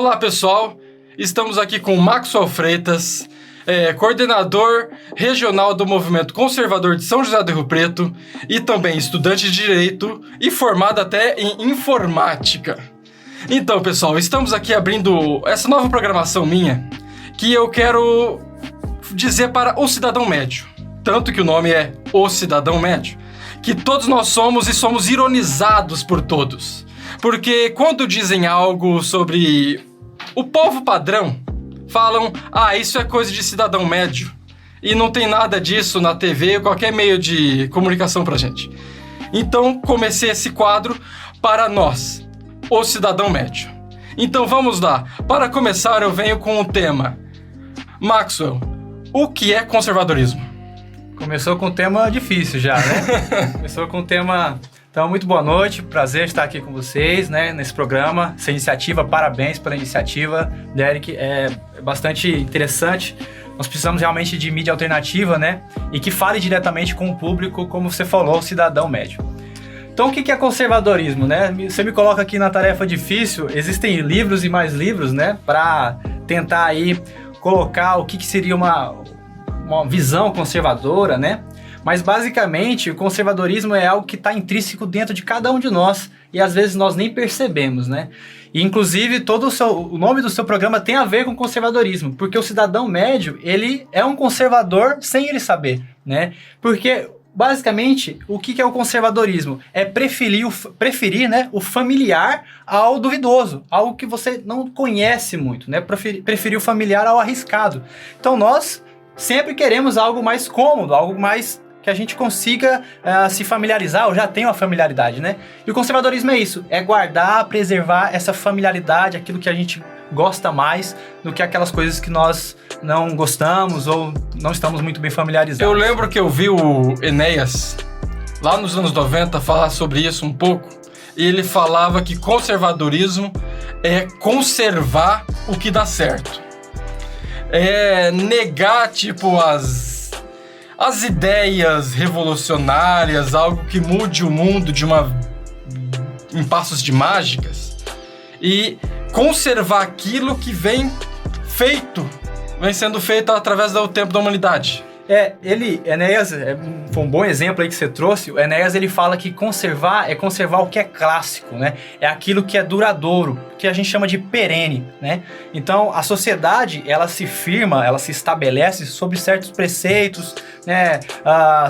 Olá, pessoal. Estamos aqui com o Maxwell Freitas, coordenador regional do Movimento Conservador de São José do Rio Preto e também estudante de Direito e formado até em Informática. Então, pessoal, estamos aqui abrindo essa nova programação minha que eu quero dizer para o cidadão médio, tanto que o nome é O Cidadão Médio, que todos nós somos e somos ironizados por todos. Porque quando dizem algo sobre o povo padrão, falam, isso é coisa de cidadão médio. E não tem nada disso na TV ou qualquer meio de comunicação pra gente. Então, comecei esse quadro para nós, o cidadão médio. Então, vamos lá. Para começar, eu venho com o tema. Maxwell, o que é conservadorismo? Começou com um tema difícil já, né? Começou com um tema... Então, muito boa noite, prazer estar aqui com vocês, né, nesse programa, essa iniciativa, parabéns pela iniciativa, Derek, é bastante interessante. Nós precisamos realmente de mídia alternativa, né, e que fale diretamente com o público, como você falou, o cidadão médio. Então, o que é conservadorismo, né? Você me coloca aqui na tarefa difícil, existem livros e mais livros, né, para tentar aí colocar o que seria uma visão conservadora, né? Mas basicamente o conservadorismo é algo que está intrínseco dentro de cada um de nós e às vezes nós nem percebemos, né? E inclusive o nome do seu programa tem a ver com conservadorismo, porque o cidadão médio, ele é um conservador sem ele saber, né? Porque basicamente o que é o conservadorismo? É preferir, né, o familiar ao duvidoso, algo que você não conhece muito, né? Preferir o familiar ao arriscado. Então nós sempre queremos algo mais cômodo, algo mais que a gente consiga se familiarizar, ou já tem uma familiaridade, né? E o conservadorismo é isso, é guardar, preservar essa familiaridade, aquilo que a gente gosta mais do que aquelas coisas que nós não gostamos ou não estamos muito bem familiarizados. Eu lembro que eu vi o Enéas, lá nos anos 90, falar sobre isso um pouco, e ele falava que conservadorismo é conservar o que dá certo. É negar, tipo, as ideias revolucionárias, algo que mude o mundo em passos de mágicas, e conservar aquilo que vem sendo feito através do tempo da humanidade. Enéas, foi um bom exemplo aí que você trouxe. O Enéas, ele fala que conservar é conservar o que é clássico, né? É aquilo que é duradouro, que a gente chama de perene, né? Então, a sociedade, ela se firma, ela se estabelece sobre certos preceitos, né?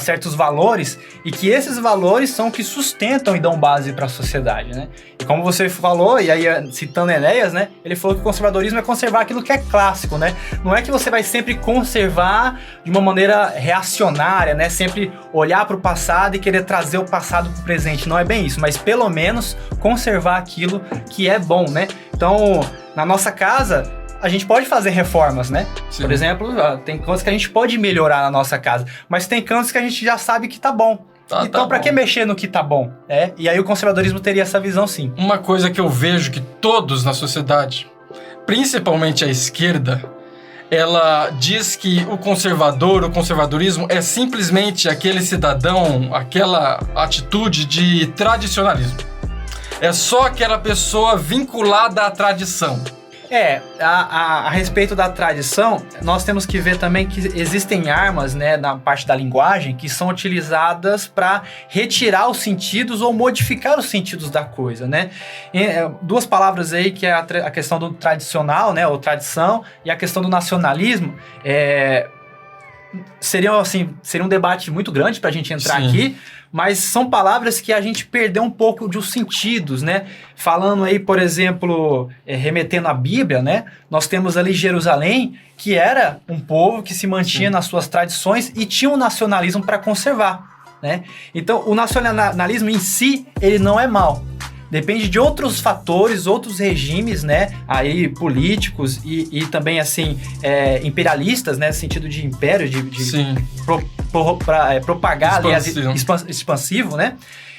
Certos valores, e que esses valores são o que sustentam e dão base para a sociedade, né? E como você falou, e aí citando Enéas, né? Ele falou que o conservadorismo é conservar aquilo que é clássico, né? Não é que você vai sempre conservar de uma maneira reacionária, né? Sempre olhar para o passado e querer trazer o passado para o presente. Não é bem isso, mas pelo menos conservar aquilo que é bom, né? Então, na nossa casa, a gente pode fazer reformas, né? Sim. Por exemplo, tem cantos que a gente pode melhorar na nossa casa, mas tem cantos que a gente já sabe que tá bom. Então, pra que mexer no que tá bom? E aí o conservadorismo teria essa visão, sim. Uma coisa que eu vejo que todos na sociedade, principalmente a esquerda, ela diz que o conservadorismo é simplesmente aquele cidadão, aquela atitude de tradicionalismo. É só aquela pessoa vinculada à tradição. A respeito da tradição, nós temos que ver também que existem armas, né, na parte da linguagem, que são utilizadas para retirar os sentidos ou modificar os sentidos da coisa, né? Duas palavras aí, que é a questão do tradicional, né, ou tradição, e a questão do nacionalismo, seria um debate muito grande para a gente entrar aqui, mas são palavras que a gente perdeu um pouco dos sentidos, né? Falando aí, por exemplo, remetendo à Bíblia, né? Nós temos ali Jerusalém, que era um povo que se mantinha nas suas tradições e tinha um nacionalismo para conservar, né? Então, o nacionalismo em si, ele não é mau. Depende de outros fatores, outros regimes, né, aí políticos e também, assim, imperialistas, né, no sentido de império, de propagar, expansivo, né?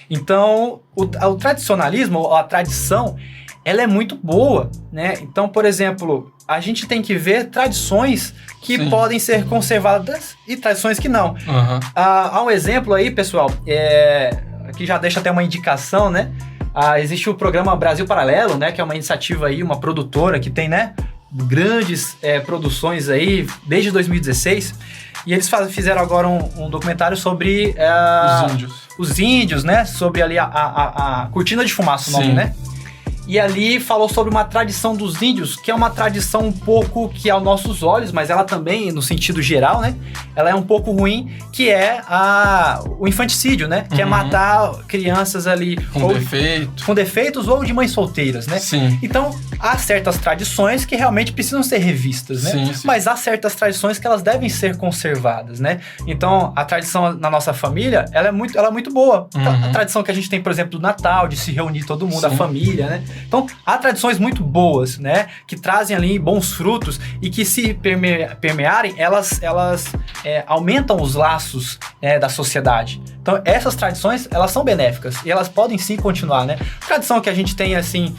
Então, o tradicionalismo, a tradição, ela é muito boa, né? Então, por exemplo, a gente tem que ver tradições que podem ser conservadas e tradições que não. Há um exemplo aí, pessoal, que já deixa até uma indicação, né? existe o programa Brasil Paralelo, né? Que é uma iniciativa aí, uma produtora que tem, né? Grandes produções aí, desde 2016. E eles fizeram agora um documentário sobre... Os índios, né? Sobre ali a cortina de fumaça, o nome, Sim. né? E ali falou sobre uma tradição dos índios, que é uma tradição um pouco que aos nossos olhos, mas ela também, no sentido geral, né? Ela é um pouco ruim, que é o infanticídio, né? Que é matar crianças ali... Com defeitos ou de mães solteiras, né? Sim. Então, há certas tradições que realmente precisam ser revistas, né? Sim. Mas há certas tradições que elas devem ser conservadas, né? Então, a tradição na nossa família, ela é muito boa. A tradição que a gente tem, por exemplo, do Natal, de se reunir todo mundo, a família, né? Então, há tradições muito boas, né? Que trazem ali bons frutos e que, se permearem, elas aumentam os laços da sociedade. Então, essas tradições, elas são benéficas e elas podem sim continuar, né? Tradição que a gente tem, assim,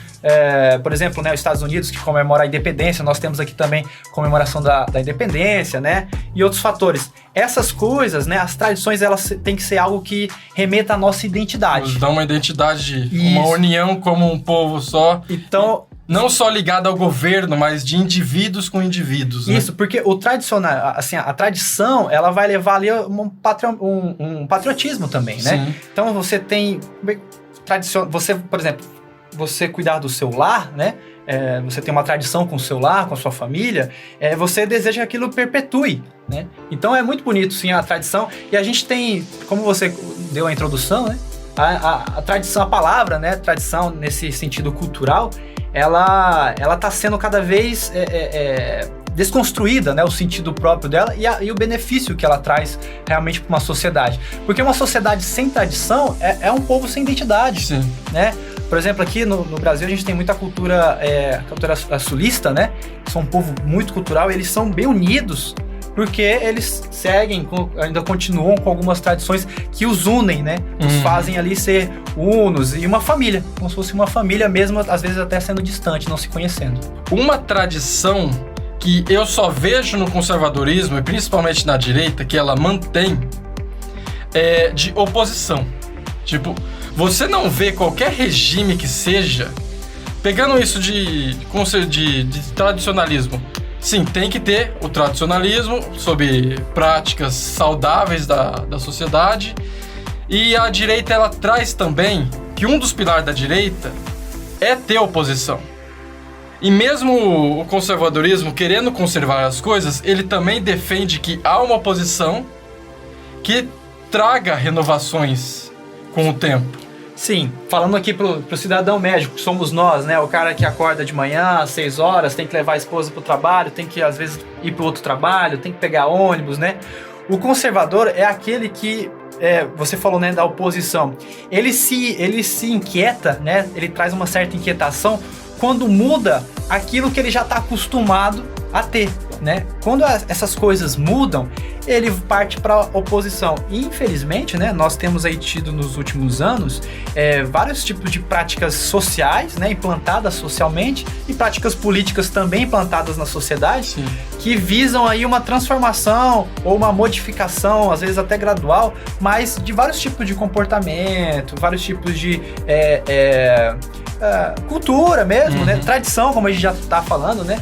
por exemplo, né, os Estados Unidos, que comemora a independência, nós temos aqui também comemoração da independência, né? E outros fatores. Essas coisas, né, as tradições, elas têm que ser algo que remeta à nossa identidade. Nos dá uma identidade, Isso. uma união como um povo só. Então... Não só ligado ao governo, mas de indivíduos com indivíduos, né? Isso, porque o tradicional, assim, a tradição, ela vai levar ali um patriotismo também, né? Sim. Então você tem você, por exemplo, você cuidar do seu lar, né? Você tem uma tradição com o seu lar, com a sua família, você deseja que aquilo perpetue, né? Então é muito bonito, sim, a tradição. E a gente tem, como você deu a introdução, né? A tradição, a palavra, né? Tradição nesse sentido cultural, ela tá sendo cada vez desconstruída, né, o sentido próprio dela e o benefício que ela traz realmente para uma sociedade. Porque uma sociedade sem tradição é um povo sem identidade. Sim. Né? Por exemplo, aqui no Brasil a gente tem muita cultura sulista, né? São um povo muito cultural, eles são bem unidos, porque eles seguem, ainda continuam com algumas tradições que os unem, né? Os fazem ali ser unos e uma família, como se fosse uma família mesmo, às vezes até sendo distante, não se conhecendo. Uma tradição que eu só vejo no conservadorismo, e principalmente na direita, que ela mantém, é de oposição. Tipo, você não vê qualquer regime que seja, pegando isso de tradicionalismo. Sim, tem que ter o tradicionalismo sob práticas saudáveis da sociedade. E a direita, ela traz também que um dos pilares da direita é ter oposição. E mesmo o conservadorismo, querendo conservar as coisas, ele também defende que há uma oposição que traga renovações com o tempo. Sim, falando aqui pro cidadão médio, que somos nós, né? O cara que acorda de manhã às 6 horas, tem que levar a esposa pro trabalho, tem que, às vezes, ir pro outro trabalho, tem que pegar ônibus, né? O conservador é aquele que, você falou, né, da oposição. Ele se inquieta, né? Ele traz uma certa inquietação quando muda aquilo que ele já está acostumado a ter, né? Quando essas coisas mudam, ele parte para a oposição. E, infelizmente, né, nós temos aí tido nos últimos anos vários tipos de práticas sociais, né, implantadas socialmente, e práticas políticas também implantadas na sociedade. Sim. Que visam aí uma transformação ou uma modificação, às vezes até gradual, mas de vários tipos de comportamento, vários tipos de cultura mesmo, né? Tradição, como a gente já está falando, né?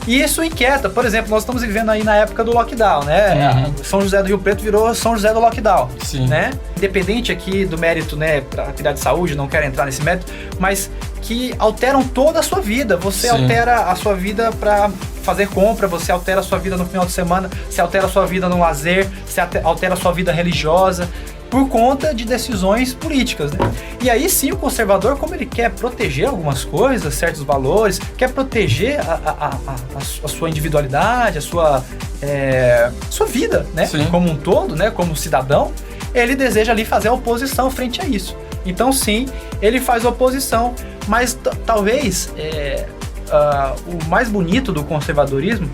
E isso inquieta. Por exemplo, nós estamos vivendo aí na época do lockdown, né? São José do Rio Preto virou São José do lockdown. Sim. Né? Independente aqui do mérito, né, para atividade de saúde, não quero entrar nesse mérito, mas que alteram toda a sua vida. Você Sim. altera a sua vida para fazer compra, você altera a sua vida no final de semana, você altera a sua vida no lazer, você altera a sua vida religiosa, por conta de decisões políticas, né? E aí sim o conservador, como ele quer proteger algumas coisas, certos valores, quer proteger a sua individualidade, a sua vida, né? Sim. Como um todo, né? Como cidadão, ele deseja ali fazer a oposição frente a isso. Então sim, ele faz oposição, mas talvez o mais bonito do conservadorismo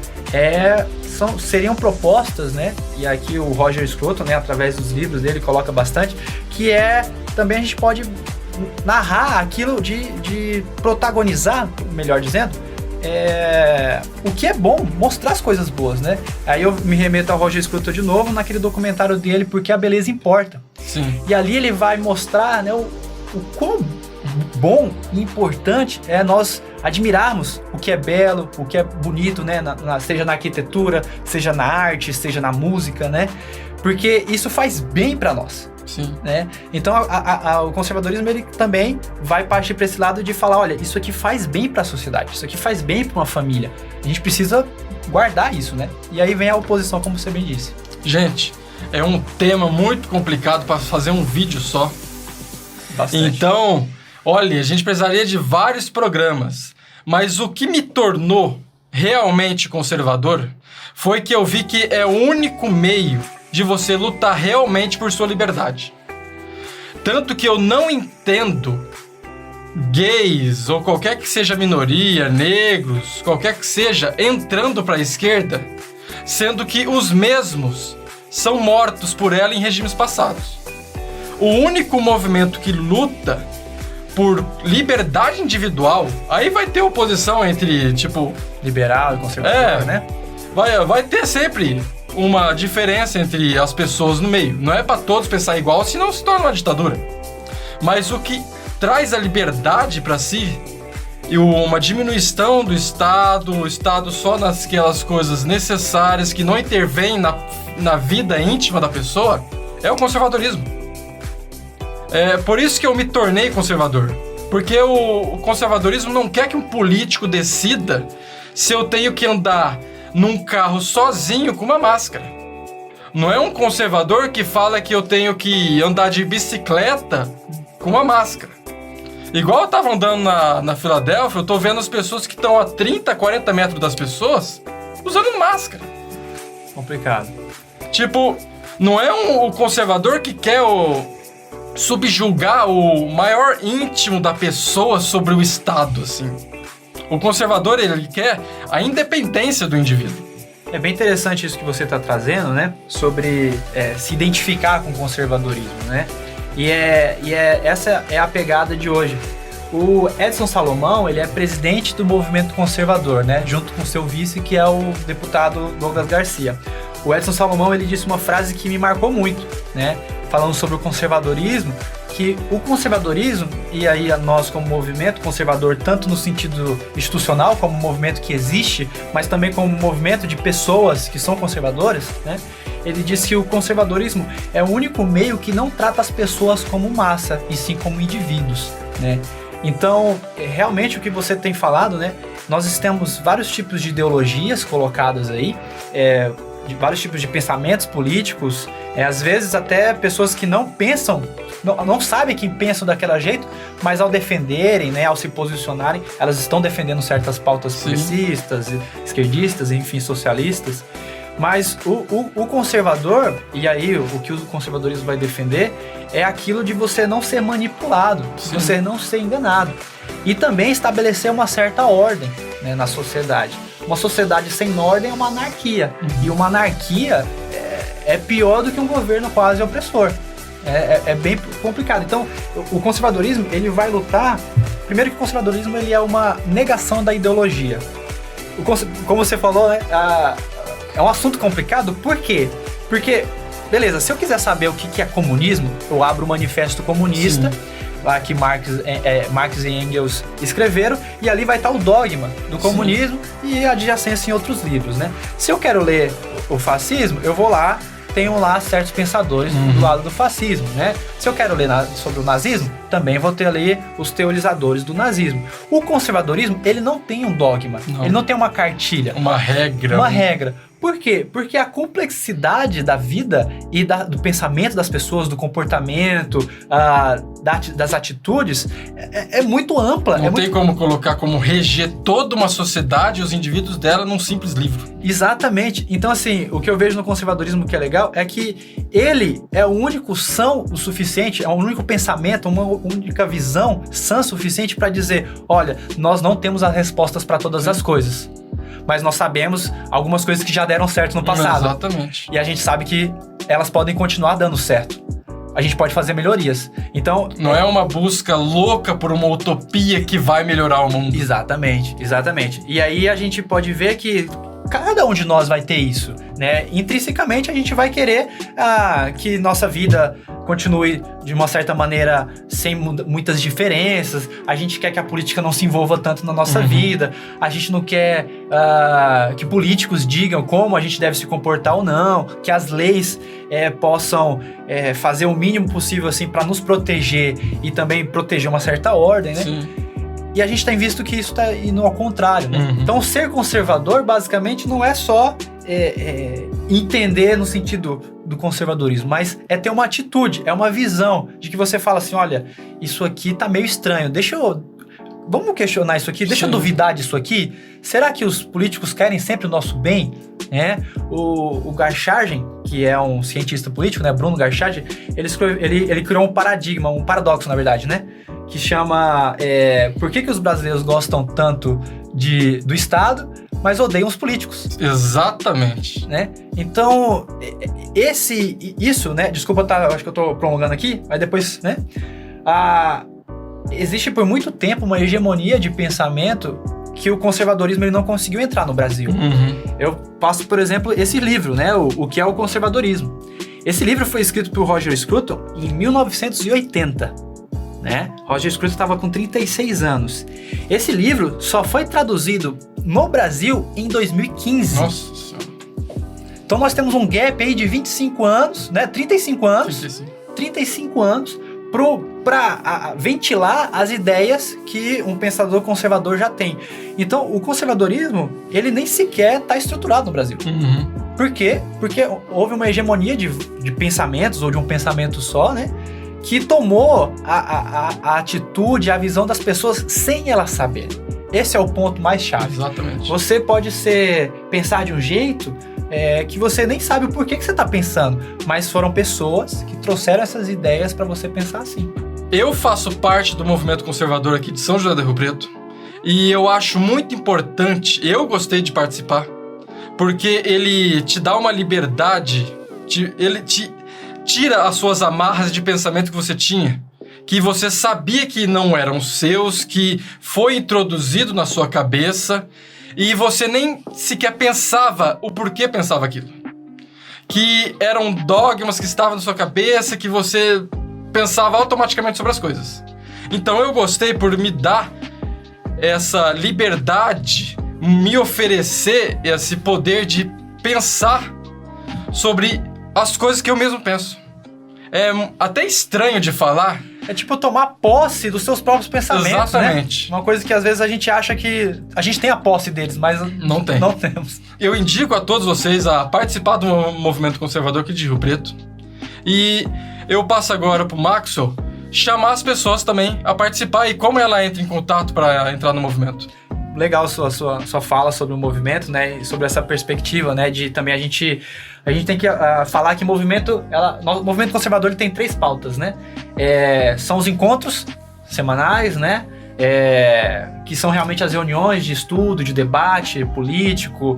seriam propostas, né? E aqui o Roger Scruton, né, através dos livros dele, coloca bastante, que também a gente pode narrar aquilo de protagonizar, melhor dizendo, o que é bom, mostrar as coisas boas, né? Aí eu me remeto ao Roger Scruton de novo, naquele documentário dele, Porque a Beleza Importa. Sim. E ali ele vai mostrar, né, o quão bom e importante é nós admirarmos o que é belo, o que é bonito, né? Seja na arquitetura, seja na arte, seja na música, né? Porque isso faz bem para nós. Sim. Né? Então o conservadorismo ele também vai partir para esse lado de falar, olha, isso aqui faz bem para a sociedade, isso aqui faz bem para uma família. A gente precisa guardar isso, né? E aí vem a oposição, como você bem disse. Gente, é um tema muito complicado para fazer um vídeo só. Bastante. Então, olha, a gente precisaria de vários programas. Mas o que me tornou realmente conservador foi que eu vi que é o único meio de você lutar realmente por sua liberdade. Tanto que eu não entendo gays ou qualquer que seja minoria, negros, qualquer que seja, entrando para a esquerda, sendo que os mesmos são mortos por ela em regimes passados. O único movimento que luta por liberdade individual, aí vai ter oposição entre, tipo... liberal e conservador, né? Vai ter sempre uma diferença entre as pessoas no meio. Não é para todos pensar igual, senão se torna uma ditadura. Mas o que traz a liberdade para si e uma diminuição do Estado, o Estado só naquelas coisas necessárias que não intervêm na vida íntima da pessoa, é o conservadorismo. É por isso que eu me tornei conservador. Porque o conservadorismo não quer que um político decida se eu tenho que andar num carro sozinho com uma máscara. Não é um conservador que fala que eu tenho que andar de bicicleta com uma máscara. Igual eu tava andando na Filadélfia, eu tô vendo as pessoas que estão a 30, 40 metros das pessoas usando máscara. Complicado. Tipo, não é o conservador que quer subjugar o maior íntimo da pessoa sobre o Estado, assim. O conservador, ele quer a independência do indivíduo. É bem interessante isso que você está trazendo, né? Sobre se identificar com o conservadorismo, né? Essa é a pegada de hoje. O Edson Salomão, ele é presidente do movimento conservador, né? Junto com seu vice, que é o deputado Douglas Garcia. O Edson Salomão, ele disse uma frase que me marcou muito, né? Falando sobre o conservadorismo, que o conservadorismo, e aí nós como movimento conservador, tanto no sentido institucional, como um movimento que existe, mas também como um movimento de pessoas que são conservadoras, né? Ele diz que o conservadorismo é o único meio que não trata as pessoas como massa, e sim como indivíduos, né? Então, realmente o que você tem falado, né? Nós temos vários tipos de ideologias colocadas aí, de vários tipos de pensamentos políticos, às vezes até pessoas que não pensam, não sabem quem pensam daquele jeito, mas ao defenderem, né, ao se posicionarem, elas estão defendendo certas pautas progressistas, esquerdistas, enfim, socialistas. Mas o conservador, e aí o que o conservadorismo vai defender, é aquilo de você não ser manipulado, de você não ser enganado. E também estabelecer uma certa ordem, né, na sociedade. Uma sociedade sem ordem é uma anarquia. E uma anarquia é pior do que um governo quase opressor. É bem complicado. Então, o conservadorismo, ele vai lutar... Primeiro que o conservadorismo, ele é uma negação da ideologia. Como você falou, né, é um assunto complicado. Por quê? Porque, beleza, se eu quiser saber o que é comunismo, eu abro o Manifesto Comunista, lá que Marx e Engels escreveram, e ali vai estar o dogma do comunismo e a adjacência em outros livros, né? Se eu quero ler o fascismo, eu vou lá, tenho lá certos pensadores do lado do fascismo, né? Se eu quero ler sobre o nazismo, também vou ter ali os teorizadores do nazismo. O conservadorismo, ele não tem um dogma, ele não tem uma cartilha. Uma regra. Uma regra. Por quê? Porque a complexidade da vida e do pensamento das pessoas, do comportamento, das atitudes, é muito ampla. Não tem como colocar como reger toda uma sociedade e os indivíduos dela num simples livro. Exatamente. Então, assim, o que eu vejo no conservadorismo que é legal é que ele é o único são o suficiente, é o único pensamento, uma única visão sã o suficiente para dizer, olha, nós não temos as respostas para todas as coisas. Mas nós sabemos algumas coisas que já deram certo no passado. Exatamente. E a gente sabe que elas podem continuar dando certo. A gente pode fazer melhorias. Então... Não é uma busca louca por uma utopia que vai melhorar o mundo. Exatamente, exatamente. E aí a gente pode ver que cada um de nós vai ter isso, né? Intrinsecamente a gente vai querer que nossa vida continue de uma certa maneira sem muitas diferenças, a gente quer que a política não se envolva tanto na nossa vida, a gente não quer que políticos digam como a gente deve se comportar ou não, que as leis possam fazer o mínimo possível assim, para nos proteger e também proteger uma certa ordem, né? Sim. E a gente tem visto que isso está indo ao contrário, né? Então, ser conservador, basicamente, não é só entender no sentido do conservadorismo, mas é ter uma atitude, é uma visão de que você fala assim, olha, isso aqui tá meio estranho, vamos questionar isso aqui, deixa eu duvidar disso aqui. Será que os políticos querem sempre o nosso bem? O Garchargen, que é um cientista político, né, Bruno Garchargen, ele criou um paradigma, um paradoxo, na verdade, né, que chama por que os brasileiros gostam tanto do Estado, mas odeiam os políticos. Exatamente. Né? Então, isso, né, desculpa, acho que eu tô prolongando aqui, mas depois, né, existe por muito tempo uma hegemonia de pensamento que o conservadorismo ele não conseguiu entrar no Brasil. Eu passo, por exemplo, esse livro, né, o que é o conservadorismo. Esse livro foi escrito por Roger Scruton em 1980. Né? Roger Scruton estava com 36 anos. Esse livro só foi traduzido no Brasil em 2015. Nossa Senhora. Então nós temos um gap aí de 25 anos, né? 35 anos. 35 anos para ventilar as ideias que um pensador conservador já tem. Então, o conservadorismo, ele nem sequer está estruturado no Brasil. Por quê? Porque houve uma hegemonia de pensamentos, ou de um pensamento só, né? Que tomou a atitude, a visão das pessoas sem elas saberem. Esse é o ponto mais chave. Exatamente. Você pode pensar de um jeito que você nem sabe o porquê que você está pensando, mas foram pessoas que trouxeram essas ideias para você pensar assim. Eu faço parte do movimento conservador aqui de São José do Rio Preto e eu acho muito importante, eu gostei de participar, porque ele te dá uma liberdade, ele te tira as suas amarras de pensamento que você tinha, que você sabia que não eram seus, que foi introduzido na sua cabeça e você nem sequer pensava o porquê pensava aquilo. Que eram dogmas que estavam na sua cabeça, que você pensava automaticamente sobre as coisas. Então eu gostei por me dar essa liberdade, me oferecer esse poder de pensar sobre as coisas que eu mesmo penso. É até estranho de falar. É tipo tomar posse dos seus próprios pensamentos, exatamente, né? Uma coisa que às vezes a gente acha que a gente tem a posse deles, mas não temos. Eu indico a todos vocês a participar do movimento conservador aqui de Rio Preto. E eu passo agora pro Maxwell chamar as pessoas também a participar e como ela entra em contato para entrar no movimento. Legal sua fala sobre o movimento, né? E sobre essa perspectiva, né? De também a gente tem que falar que o movimento conservador ele tem 3 pautas, né? São os encontros semanais, né? Que são realmente as reuniões de estudo, de debate político,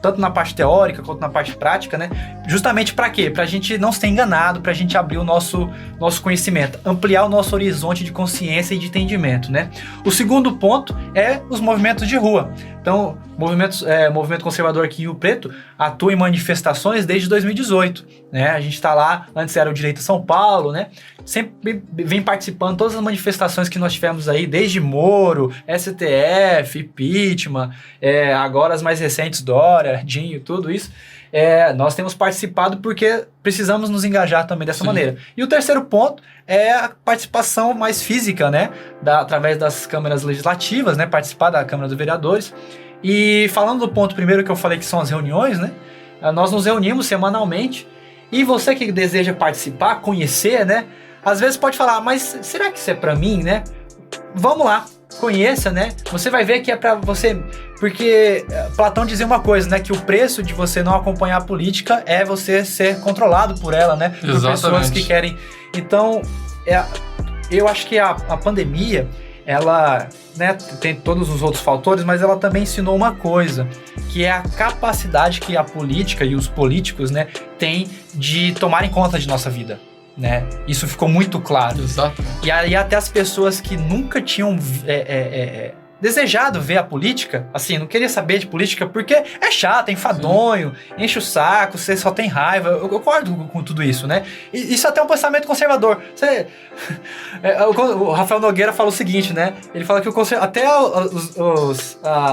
tanto na parte teórica quanto na parte prática, né? Justamente para quê? Para a gente não ser enganado, para a gente abrir o nosso conhecimento, ampliar o nosso horizonte de consciência e de entendimento, né? O segundo ponto é os movimentos de rua. Então, movimento conservador aqui em Rio Preto atua em manifestações desde 2018, né? A gente está lá, antes era o Direito São Paulo, né? Sempre vem participando de todas as manifestações que nós tivemos aí, desde Moro, STF, impeachment, agora as mais recentes, Dória, Dinho, tudo isso. Nós temos participado porque precisamos nos engajar também dessa maneira. E o terceiro ponto é a participação mais física, né? Através das câmaras legislativas, né? Participar da Câmara dos Vereadores. E falando do ponto primeiro que eu falei que são as reuniões, né? Nós nos reunimos semanalmente e você que deseja participar, conhecer, né? Às vezes pode falar, mas será que isso é pra mim, né? Vamos lá, conheça, né? Você vai ver que é pra você... Porque Platão dizia uma coisa, né? Que o preço de você não acompanhar a política é você ser controlado por ela, né? Por pessoas que querem... Então, eu acho que a pandemia, ela, né, tem todos os outros fatores, mas ela também ensinou uma coisa, que é a capacidade que a política e os políticos, né, têm de tomarem conta de nossa vida. Né? Isso ficou muito claro. Exato. E aí até as pessoas que nunca tinham desejado ver a política, assim, não queria saber de política porque é chato, é enfadonho, enche o saco, você só tem raiva. Eu concordo com tudo isso, né? E isso até é um pensamento conservador. O Rafael Nogueira fala o seguinte, né? Ele fala que até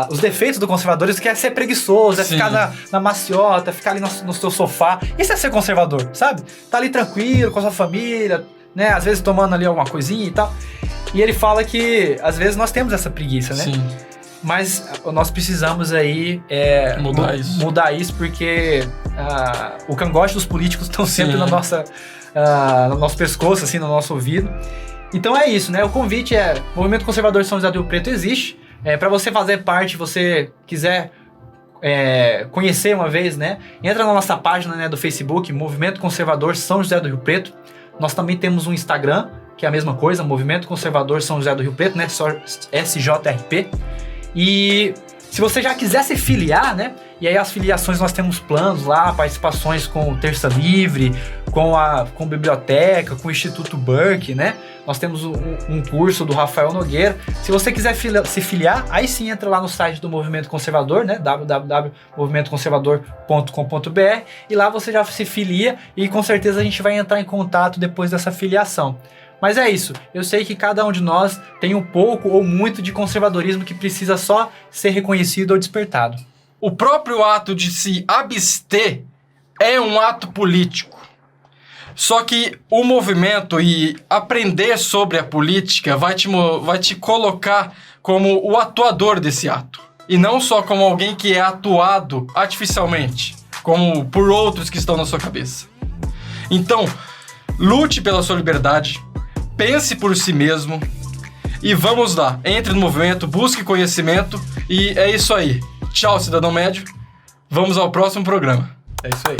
os defeitos do conservador quer ser preguiçoso, é ficar na maciota, ficar ali no seu sofá. Isso é ser conservador, sabe? Tá ali tranquilo, com a sua família, né? Às vezes tomando ali alguma coisinha e tal. E ele fala que, às vezes, nós temos essa preguiça, né? Sim. Mas nós precisamos aí mudar isso porque o cangote dos políticos estão sempre no nosso pescoço, assim, no nosso ouvido. Então é isso, né? O convite o Movimento Conservador de São José do Rio Preto existe. Para você fazer parte, você quiser conhecer uma vez, né? Entra na nossa página, né, do Facebook, Movimento Conservador São José do Rio Preto. Nós também temos um Instagram, que é a mesma coisa, Movimento Conservador São José do Rio Preto, né? Só SJRP. E se você já quiser se filiar, né? E aí as filiações nós temos planos lá, participações com Terça Livre, com biblioteca, com o Instituto Burke, né? Nós temos um curso do Rafael Nogueira. Se você quiser se filiar, aí sim entra lá no site do Movimento Conservador, né? www.movimentoconservador.com.br, e lá você já se filia e com certeza a gente vai entrar em contato depois dessa filiação. Mas é isso, eu sei que cada um de nós tem um pouco ou muito de conservadorismo que precisa só ser reconhecido ou despertado. O próprio ato de se abster é um ato político. Só que o movimento e aprender sobre a política vai te colocar como o atuador desse ato. E não só como alguém que é atuado artificialmente, como por outros que estão na sua cabeça. Então, lute pela sua liberdade, pense por si mesmo e vamos lá. Entre no movimento, busque conhecimento e é isso aí. Tchau, cidadão médio. Vamos ao próximo programa. É isso aí.